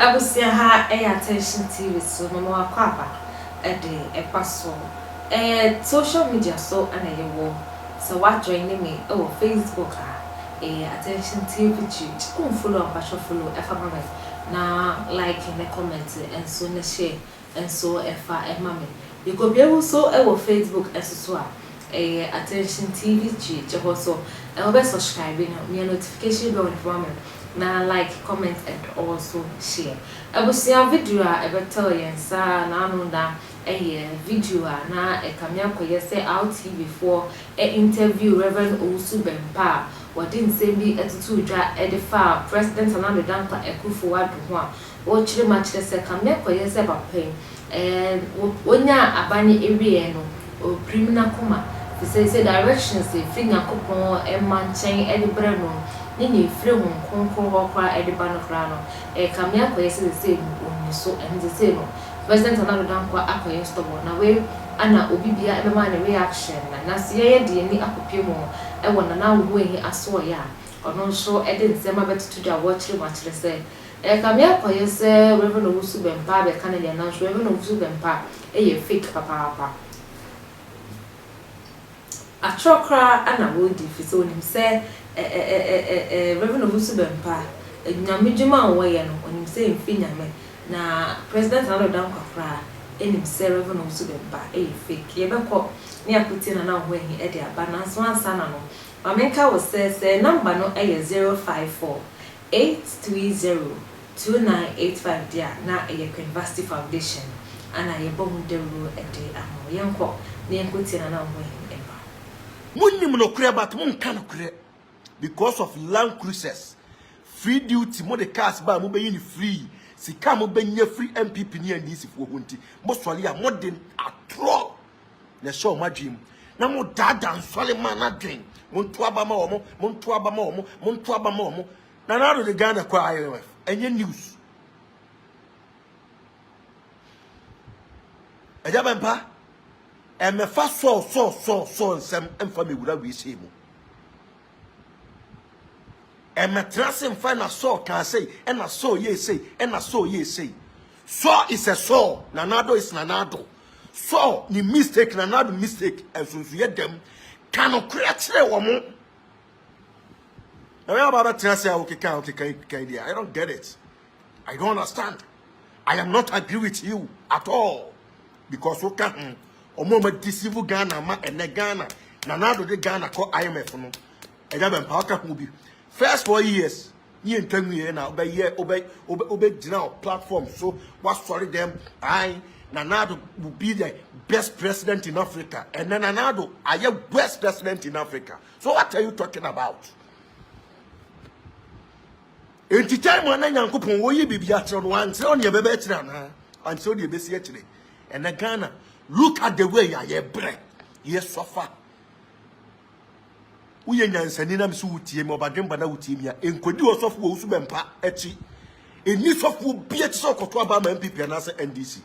Abusia ha attention TV so no more kwaba paso social media so ana yewo so what join me Facebook attention TV follow and follow mama na like in the comments and so na share and so mama you go be able so Facebook so attention TV so be subscribing me notification bell for na like, comment and also share. Abusia video tell yensa na anu na video na kamya koye say out before interview Rev Owusu Bempah wodi nsem bi etutu dwa edifa president Nana Dankwa Akufo Addo ho a wo chire ma chire say kamya koye say papen wonya abanye ewie no o criminal koma say directions e finger kopon manchen edibre no nini free hon konkon hokwa ediba no kra no kamia koye say so and the say no president Nana Dankwa akoye stop na we ana obibia ebe ma na reaction na se ye de ni akopie mo wona na wo hi aso ya ono so ede nsema betutu da watchre ma kire say kamia koye say Rev Owusu Bempah be Canada na so Rev Owusu Bempah ye fake papa atrokra ana wodi fi so nim say Rev Owusu Bempah nyamedwuma wo ye no onim say mfi nyame na president Nana Dankwa kra enim say Rev Owusu Bempah fake ye bekọ ne akuti na ho ehi e de aba na so ansa na no mamenka wo say number no 054 830 2985 dia na University Foundation ana ye bo hu deru e de amo yenko ne akuti na ho ehi eba munnim no kure but mun kan kure because of land cruises free duty mo the cars ba mo be yin free sika mo be nya free MPP ni andisi fo honti mo sole a modern atro na show ma dream na mo dada nsole man na dwen mo nto aba ma omo mo nto aba ma omo mo nto aba ma omo na na ro de Ghana kwa IMF enye news eja Bempah emefa so nsem emfa mewura wi sei mu emetrase mfa na so kan sei na so ye sei na so ye sei so is a so nanado is nanado so ni mistake nanado mistake ensunsu ye dem kan okreatre wo mo na we about trase a okay dia I don't get it. I don't understand. I am not agree with you at all because we can Omoma deceive Ghana ma ene Ghana nanado de Ghana ko IMF no eja Bempah ka hu bi first 4 years ye ntwamu ye na obey gina platform so what sorry them nanado will be the best president in Africa and then nanado aye best president in Africa. So what are you talking about? Enti time na Nyankopon wo yi bibia tro no anse on ye bebe tira na anse o de be si akire ene Ghana. Look at the way I break. Yes, suffer. We are Nansani na misu utie mo bademba na utie mi a enkodi osofo Owusu Bempah echi. Eni sofo bi echi so koto aba ma MPP na se NDC.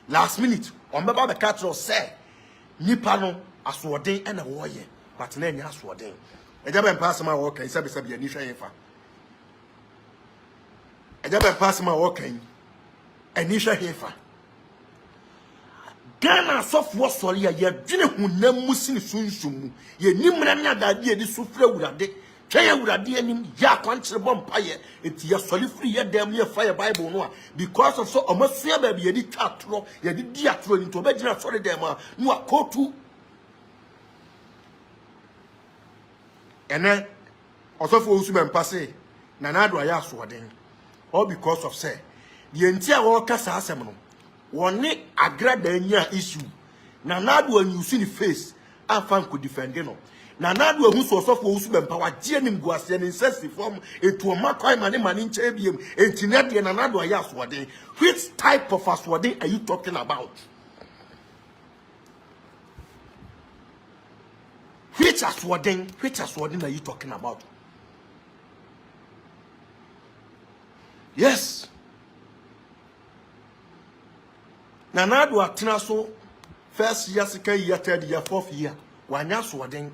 Last minute, on baba be catch us say nipa no asoden e na wo ye, but na enya asoden. Eja Bempah asema wo kan sabe sabe ani hwa yefa. Eja Bempah asema wo kan ani hwa yefa. Ghana sofo sori ya dwene hunam musini sunsumu ye nimra nya dade edi sufre wurade twen wurade anim ya kwankyere bompa ye enti ya sori free ye dem ye fire Bible no a because of so omasua ba bi ye di twatro ye di atro ni to be gina sori dem a no akotu ene osofo Owusu Bempah say nanado aya asoden all because of say ye enti a wo kasa asem no woni agrada anya issue nanado anyusu ni face afan ko defend no nanado ahu so sofo Owusu Bempah wa gie nim guase ni insist form etu o makwai mane nche biem enti na de nanado aya aswode. Which type of aswode are you talking about? Which aswode are you talking about? Yes. Nanado atena so first year, second year, third year, fourth year. Wanya swaden.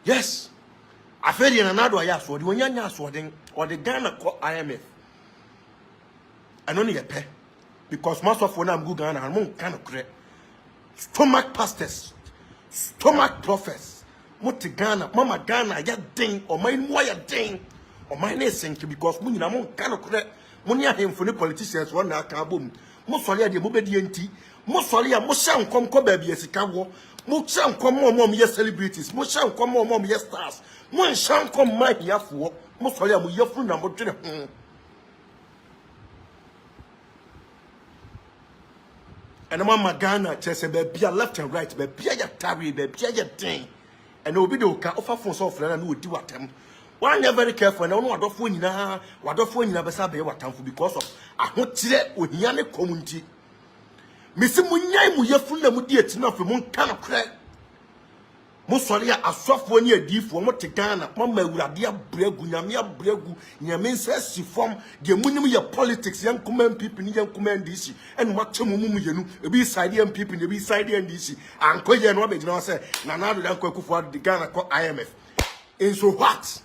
Yes. afedi na nado aya so de wonyanya so den or the Ghana call IMF anoni ye pe because most of na am Ghana and mon kan kure stomach pastors stomach prophets moti Ghana mama Ghana ya den o man mo ya den o man na senke because mun nyina mon kan kure mun ya hemfo ne politicians won na aka bom mo sori ade mo bedi enti mo sori a mo sha nkom ko ba bi esika wo mo sha nkom mo ye celebrities mo sha nkom mo ye stars mo sha nkom ma hiafo mo sori a mo yefru na mo dwene ho and mama Ghana chese be bia left and right be bia ya tari be bia ya den and obi de oka offer phone so offer na no odi watem one you very careful na no wadofo nyina be sa be watamfo because of ahotire ohia ne community misi munyai mu yefun na mu di etina fe mu kan kre mu sori ya asofo ni adifo mo te Ghana mama awurade abregu nyame abregu nyame nsa sifom de munim ye politics yan kuma MPP ni yan kuma NDC en mo chemu mu yenu ebi side MPP ni ebi side NDC ankoye no be gina say na nado dan Akufo Addo de Ghana ko IMF in so what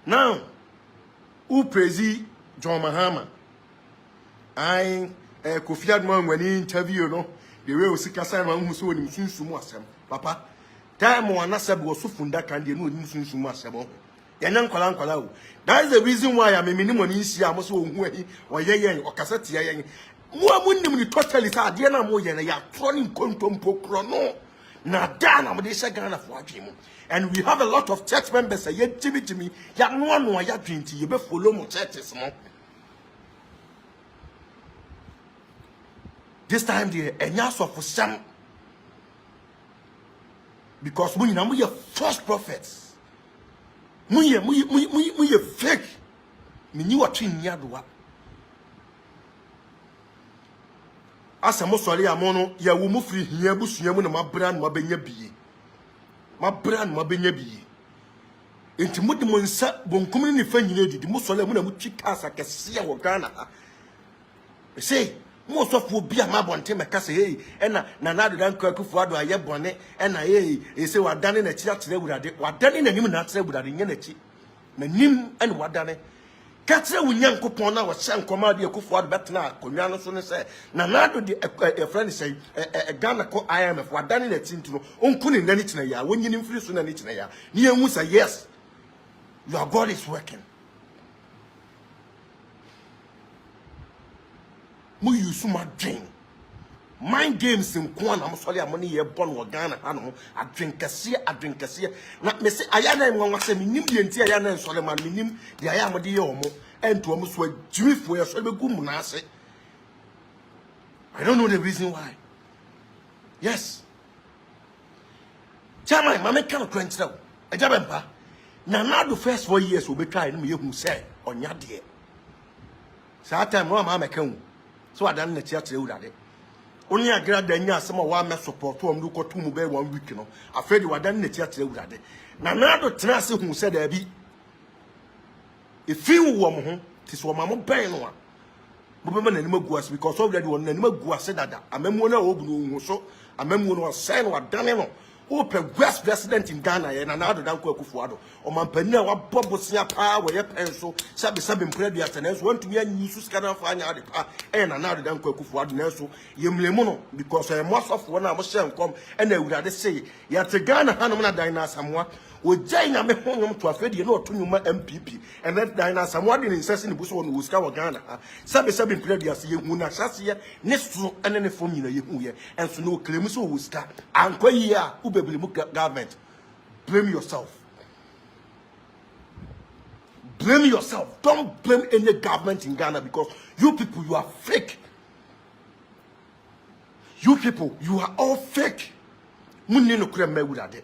now who praise John Mahama I Kofi Addo when interview no the way Osikasa na hu so onim sunsumu asem papa time one asem wo so funda kan de no onim sunsumu asem ho yenya nkwala o that is the reason why am me money nsi am so ohu ahi oyeyen okasate yeyen mo amunnim ni totally sa de na mo ye na ya tro ni nkontompo kro no na da na mo de she Ghana fo adwe mu and we have a lot of church members say jimi ya no ya dwenti ye be follow mo churches mo. This time the enyas of some because we na we false prophets. We fake. Me ni what in yadoa. Asa mo sori amono ya wo mo firi hia busua mu na mabra no abenya biye. Mabra no abenya biye. Enti mo de mo nsa bonkum ni fa nyina didi mo sori mu na mo twika kese ya wo Ghana. Say mo so fo bia ma bonte me kase hey ena na nado dan Akufo Addo aye bone ena hey e se wadane na chi atere wurade wadane na nim na atere wurade nya na chi na nim ena wadane ka tere wunyankopon na wo hye nkoma de Akufo Addo betena konwa no so ne se na nado de friend say Ghana ko IMF wadane na chi ntino onkuni nani china ya wonyini mfiri so nani china ya ni enwu say yes your God is working. Mu use my dream. Mind games in Kwan, I'm sorry, I'm money here born or Ghana. I know. I drink a seer. Not me say, I am one was a minim the entire and Solomon minim, the I am a diomo, and to almost were Jewish for your so good munase. I don't know the reason why. Yes. Tell my mamma can't quench out. A jabempa. Now, the first 4 years will be trying me who say on your dear. So I tell Mamma come. So I done the church it. Only I grab the nya some one me support to look or 2 mobile 1 week, you know. Afraid you are done the church it. Now another trust who said there be if you woman, tis what mamma pay no one. Woman and guas because already one and guas said that a memory open so a memory was saying what done. Open West president in Ghana and another than Akufo Addo. Or my penna what Bob was near power where pencil, Sabi previous and else want to be a new scanner for another and another than Akufo Addo Nelson, Yemlemono, because I must of one I was come and they would rather say, Yat Ghana Hanamana Dina Samoa, would Jane me home to a fed you know to MPP, and that Dina Samoa in incessant the bush on Wuska Ghana. Sabi previous year, Muna Sasia, next to an any phone in a year, and so no claims who start. And government, blame yourself. Blame yourself. Don't blame any government in Ghana because you people, you are fake. You people, you are all fake. Munne no kure mewurade.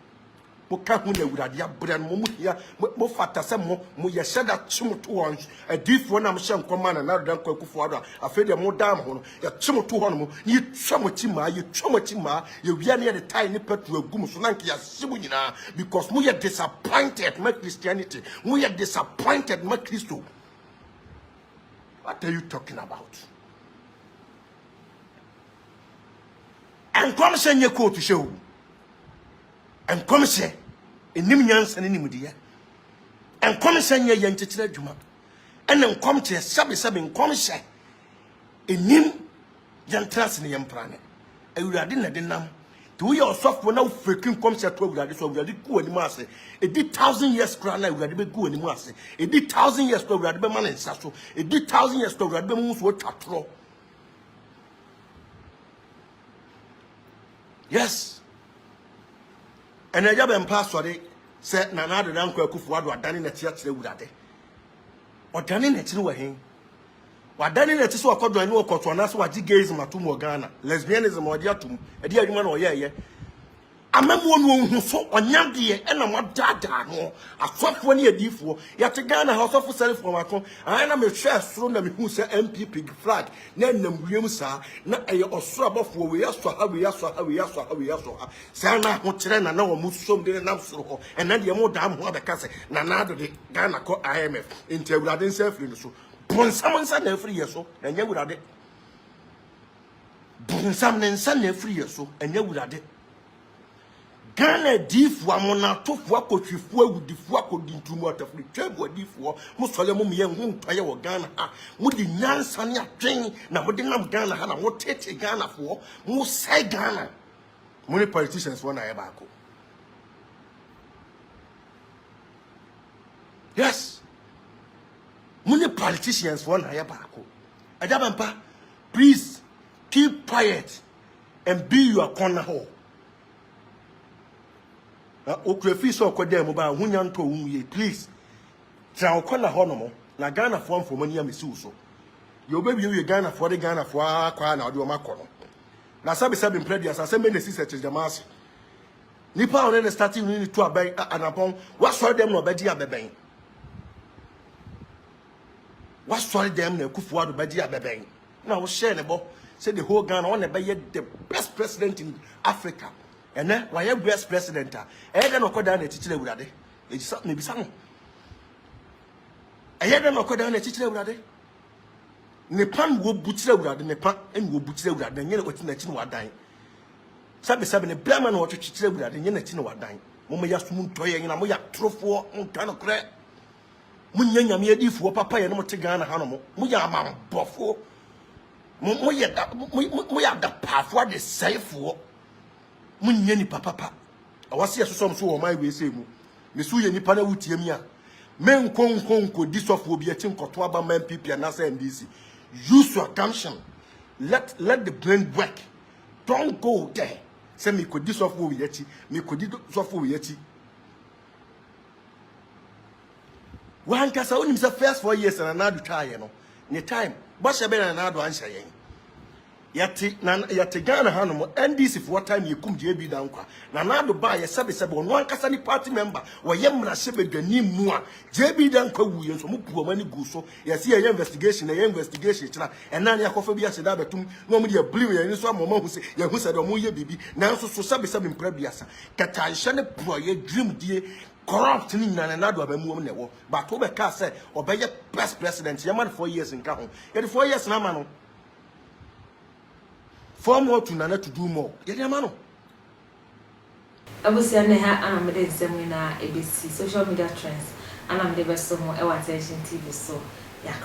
Mo ka hu na wurade ya bran mo ya mo fata se mo ye sheda chimoto on adifo na mo hye nkoma na na dan Akufo Addo afede mo dam ho no ye chimoto ho no mo ni twamochi ma ye wia na the tie ni petrol agum so na nke ya sibu nyina because mo ye disappointed my Christianity mo ye disappointed my Christo. What are you talking about? And come send your quote to show and come say enim nyansa ne nimdiye and come say nye yenkyekere adwuma and then come to sabe come say enim yantrase ne yemprane awurade na de nam to we yourself for now faking come say to awurade so awurade ku anim ase e di 1000 years kra na awurade be ku anim ase e di 1000 years to awurade be man nsa so e di 1000 years to awurade be mu so twatro. Yes. And I have Bempah said Nana the Uncle Akufo Addo adane na tia kire wurade. Odane na kire wahin. Wadane na ti so akodo ani okoto na so wagi gayism atum Ghana. Lesbianism odi atum. E di adwuma na oyeye. Amamu onu hu so onyade e na modada no. Asofo ne adifo. Yate Ghana ha asofo selfo mako. Ana me hwe soro na me hu se MPP flag na nam wiem sa na eye osoro abofo we yaso ha. Sa na ho kire na wo musom de nam soro ho. E na de mo dam ho abeka se na na do de Ghana ko IMF. Enti awurade nsafiri no so. Bonsam nsa na afiri yeso enye awurade. Bonsam nsa na afiri yeso enye awurade. Ghana difu amona tofu akotwifu awudifu akodintumu atafuri twebo difu musole mu ye hu ntoye wo Ghana ha mudi nyansa ne atwen na mudi nam Ghana ha na mo tete Ghana fo mo sai Ghana muni politicians wona ye baako. Yes, muni politicians wona ye baako. Ajabampa, please keep quiet and be your corner hole. Okrefi so kwede mo ba hunya nto wumye please tra okona ho no mo na Ghana fo amfo mani amesi so yo be wie Ghana fo akwa na ode o makono na sabe impredias asem be nesi search jamasi nipa on the starting ni to abai anapon what sorry them no bedi abeben what sorry them na Akufo Addo bedi abeben na wo share ne bo say the whole Ghana on be the best president in Africa. And then, why you best president? I don't know down the teacher with it. It's maybe some. I don't know down the teacher with it. Nepan will butcher with the Nepan and will butcher with the yellow what's in the chin were dying. Sabi the Blaman or teacher with the yellow chin were dying. Mumma just moon toy and a moya trofo on kind of crack. Munya me a for papa and not Ghana Hanamo. Muya mam buffo. Muya the path what they say for. Munye ni papa awase asosom so o mai we say mu me so ye nipa na wutie mi a men konko disofo obi ati nkoto aba man MPP na say NDC. Use your attention, let the brain work. Don't go there say me ko disofo we ati me ko disofo we ati wan kasa onim say first 4 years na na do try no ne time bo she be na do answer yen yate Ghana hanom NDC for time ye kum je bi dankwa na na do ba ye sebe ono ankasa ni party member wo ye mra shebe dwani mu a je bi dankwa wu ye so mu pu mani gu so ye se ye investigation kira ena ne akofa bi ase da betum no mu de blue ye ni so amoma hu se ye hu se do mu ye bibi na so sebe mpra biasa kata hye ne pro ye dream die corrupt ni na do abamu ne wo but wo be ka say obeye president ye man 4 years nka ho ye 4 years na ma no 4 more to Nana to do more. Get your man. I will say, I am the same na ABC social media trends, and I'm the best of more attention TV. So, yeah,